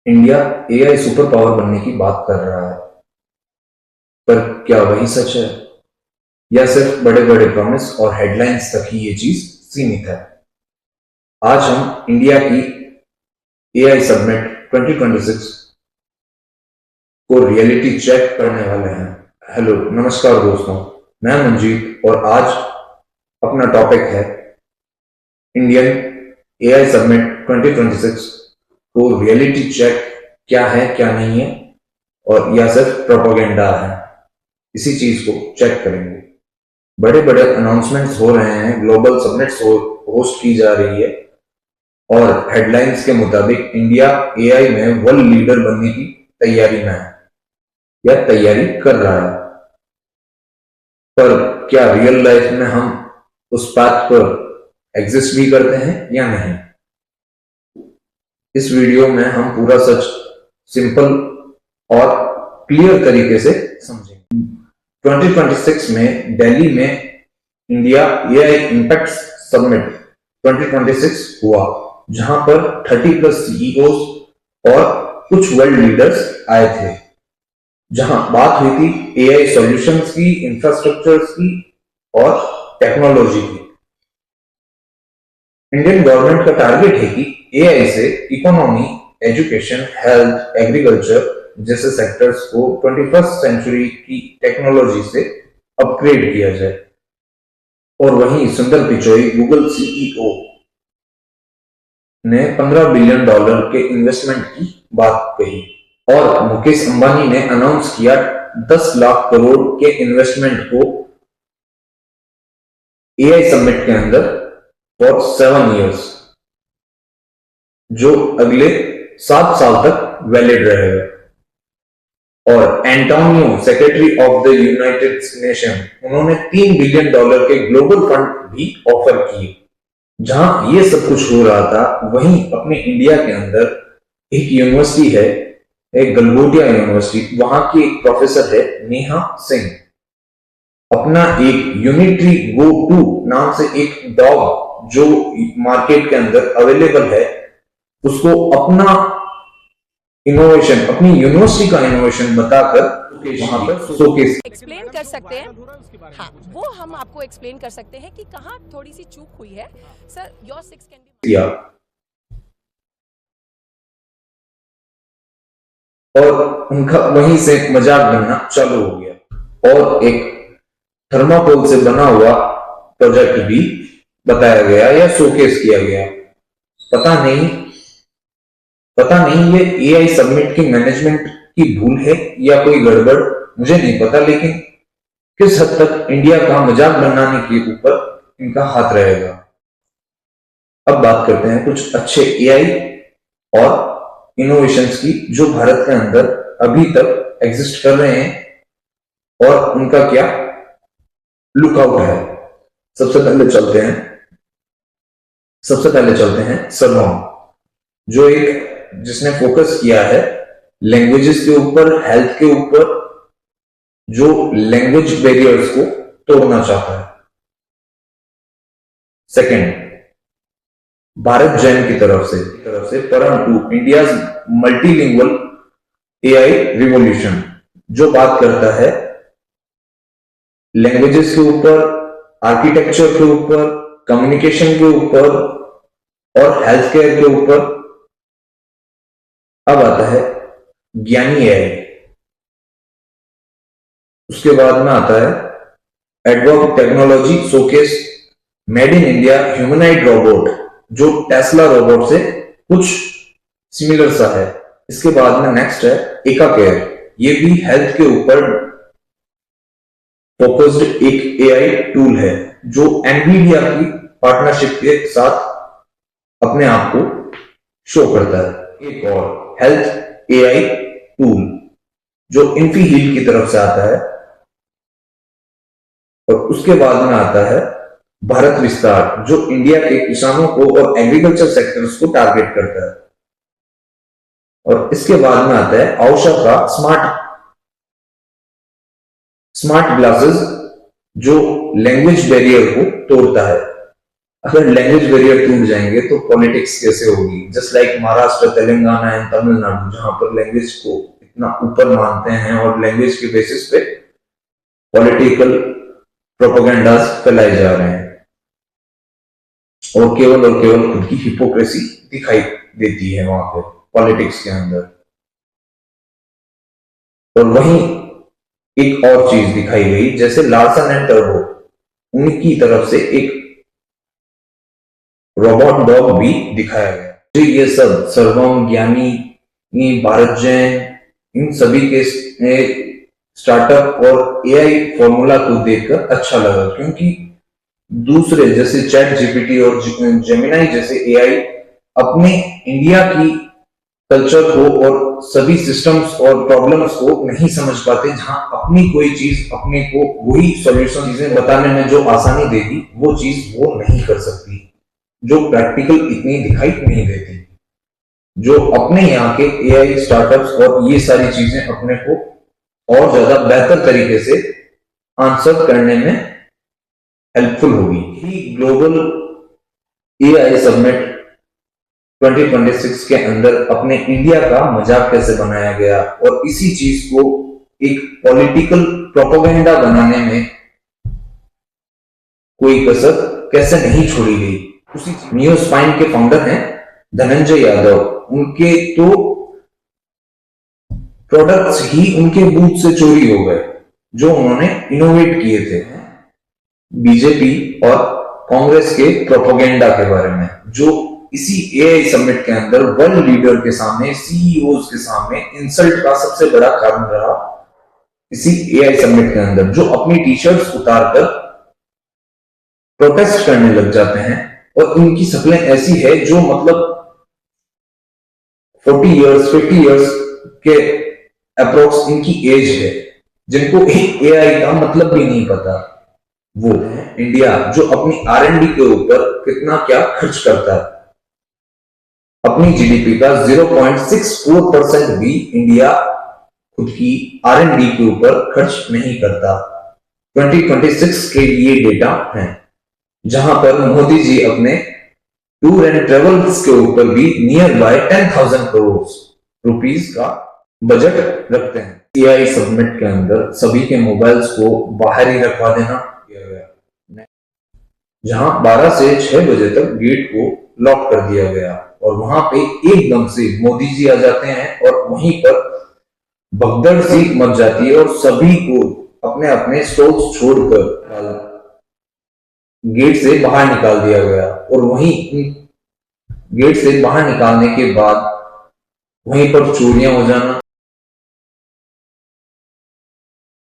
India AI super power बनने की बात कर रहा है, पर क्या वही सच है या सिर्फ बड़े बड़े प्रॉमिस और हेडलाइंस तक ही ये चीज सीमित है। आज हम इंडिया की एआई सबमिट 2026 को रियलिटी चेक करने वाले हैं। हेलो, नमस्कार दोस्तों, मैं मंजीत और आज अपना टॉपिक है इंडियन एआई सबमिट 2026 को रियलिटी चेक क्या है क्या नहीं है और या सिर्फ प्रोपेगेंडा है। इसी चीज को चेक करेंगे। बड़े बड़े अनाउंसमेंट्स हो रहे हैं, ग्लोबल सबमिट्स होस्ट की जा रही है और हेडलाइंस के मुताबिक इंडिया एआई में वर्ल्ड लीडर बनने की तैयारी में है या तैयारी कर रहा है। पर क्या रियल लाइफ में हम उस पाथ पर एग्जिस्ट भी करते हैं या नहीं? इस वीडियो में हम पूरा सच सिंपल और क्लियर तरीके से समझेंगे। 2026 में दिल्ली में इंडिया एआई इम्पैक्ट समिट 2026 हुआ, जहां पर 30+ सीईओज और कुछ वर्ल्ड लीडर्स आए थे, जहां बात हुई थी एआई सॉल्यूशंस की, इंफ्रास्ट्रक्चर्स की और टेक्नोलॉजी की। इंडियन गवर्नमेंट का टारगेट है कि एआई से इकोनॉमी, एजुकेशन, हेल्थ, एग्रीकल्चर जैसे सेक्टर्स को 21st सेंचुरी की टेक्नोलॉजी से अपग्रेड किया जाए। और वहीं सुंदर पिचोई, गूगल सीईओ, ने $15 बिलियन के इन्वेस्टमेंट की बात कही और मुकेश अंबानी ने अनाउंस किया 10 लाख करोड़ के इन्वेस्टमेंट को एआई समिट के अंदर फॉर 7 इयर्स, जो अगले 7 साल तक वैलिड रहेगा। और Antonio, secretary of the United nation, उन्होंने $3 बिलियन के ग्लोबल फंड भी ऑफर किए। जहां ये सब कुछ हो रहा था, वहीं अपने इंडिया के अंदर एक यूनिवर्सिटी है, एक गलगोटिया यूनिवर्सिटी, वहां की एक प्रोफेसर है नेहा सिंह, अपना एक यूनिट्री गो टू नाम से एक डॉग जो मार्केट के अंदर अवेलेबल है, उसको अपना इनोवेशन, अपनी यूनिवर्सिटी का इनोवेशन बताकर वहां पर शोकेस एक्सप्लेन कर सकते हैं। हाँ, वो हम आपको एक्सप्लेन कर सकते हैं कि कहाँ थोड़ी सी चूक हुई है। Sir, your 6 can be. और उनका वहीं से मजाक बनना चालू हो गया और एक थर्माकोल से बना हुआ प्रोजेक्ट भी बताया गया या शोकेस किया गया। पता नहीं ये एआई सबमिट की मैनेजमेंट की भूल है या कोई गड़बड़, मुझे नहीं पता, लेकिन किस हद तक इंडिया का मजाक बनाने के ऊपर इनका हाथ रहेगा। अब बात करते हैं कुछ अच्छे एआई और इनोवेशंस की जो भारत के अंदर अभी तक एग्जिस्ट कर रहे हैं और उनका क्या लुकआउट है। सबसे पहले चलते हैं सर्वम, जो एक जिसने फोकस किया है लैंग्वेजेस के ऊपर, हेल्थ के ऊपर, जो लैंग्वेज बैरियर्स को तोड़ना चाहता है। सेकंड, भारत जैन की तरफ से परम 2, इंडिया मल्टीलिंगुअल एआई रिवॉल्यूशन, जो बात करता है लैंग्वेजेस के ऊपर, आर्किटेक्चर के ऊपर, कम्युनिकेशन के ऊपर और हेल्थ केयर के ऊपर। अब आता है ज्ञानी एआई, उसके बाद में आता है एडवर्क technology showcase made in India humanoid robot, जो टेस्ला रोबोट से कुछ सिमिलर सा है। इसके बाद में नेक्स्ट है एका केयर, ये भी हेल्थ के ऊपर फोकस्ड एक एआई टूल है जो एनवीडिया की पार्टनरशिप के साथ अपने आप को शो करता है। एक और हेल्थ एआई टूल जो इन्फीहील की तरफ से आता है। और उसके बाद में आता है भारत विस्तार, जो इंडिया के किसानों को और एग्रीकल्चर सेक्टर्स को टारगेट करता है। और इसके बाद में आता है औषा का स्मार्ट ग्लासेस, जो लैंग्वेज बैरियर को तोड़ता है। अगर लैंग्वेज बैरियर टूट जाएंगे तो पॉलिटिक्स कैसे होगी? Just like Maharashtra, Telangana and Tamil Nadu, जहां पर लैंग्वेज को इतना ऊपर मानते हैं और लैंग्वेज के बेसिस पे पॉलिटिकल प्रोपेगेंडास फैलाए जा रहे हैं और केवल खुद की हिपोक्रेसी दिखाई देती है वहां पे पॉलिटिक्स के अंदर। और वहीं एक और चीज दिखाई गई, जैसे लार्सन एंड टर्बो, उनकी तरफ से एक रोबोट डॉग भी दिखाया गया। तो ये सब सर्वम, ज्ञानी, भारत जैन, इन सभी के स्टार्टअप और एआई फॉर्मूला को देखकर अच्छा लगा, क्योंकि दूसरे जैसे चैट जीपीटी और जेमिनाई जैसे एआई अपने इंडिया की कल्चर को और सभी सिस्टम्स और प्रॉब्लम्स को नहीं समझ पाते, जहां अपनी कोई चीज अपने को वही सॉल्यूशन चीजें बताने में जो आसानी देगी वो चीज वो नहीं कर सकती, जो प्रैक्टिकल इतनी दिखाई नहीं देती। जो अपने यहाँ के एआई स्टार्टअप्स और ये सारी चीजें अपने को और ज्यादा बेहतर तरीके से आंसर करने में हेल्पफुल होगी। ग्लोबल एआई समिट 2026 के अंदर अपने इंडिया का मजाक कैसे बनाया गया और इसी चीज को एक पॉलिटिकल प्रोपेगेंडा बनाने में कोई कसर कैसे नहीं छोड़ी गई। उसी नियो स्पाइन के फाउंडर हैं धनंजय यादव, उनके तो प्रोडक्ट्स ही उनके बूथ से चोरी हो गए जो उन्होंने इनोवेट किए थे बीजेपी और कांग्रेस के प्रोपेगेंडा के बारे में, जो इसी एआई समिट के अंदर वर्ल्ड लीडर के सामने, सीईओज के सामने इंसल्ट का सबसे बड़ा कारण रहा। इसी एआई समिट के अंदर जो अपनी टी शर्ट्स उतारकर प्रोटेस्ट करने लग जाते हैं और इनकी शक्लें ऐसी है जो मतलब 40 इयर्स 50 इयर्स के अप्रोक्स इनकी एज है, जिनको एआई का मतलब भी नहीं पता। वो इंडिया जो अपनी आरएनडी के ऊपर कितना क्या खर्च करता है, अपनी जीडीपी का 0.64% भी इंडिया खुद की आरएनडी के ऊपर खर्च नहीं करता। 2026 के ये डेटा है, जहां पर मोदी जी अपने टूर एंड ट्रेवल्स के ऊपर भी नियर बाय 10,000 करोड़ रुपीस का बजट रखते हैं। एआई समिट के अंदर सभी के मोबाइल्स को बाहर ही रखवा देना किया गया, जहां 12 से 6 बजे तक गेट को लॉक कर दिया गया और वहां पे एकदम से मोदी जी आ जाते हैं और वहीं पर भगदड़ सी मच जाती है और सभी को अपने अपने स्टॉल्स छोड़कर गेट से बाहर निकाल दिया गया। और वहीं गेट से बाहर निकालने के बाद वहीं पर चोरियां हो जाना,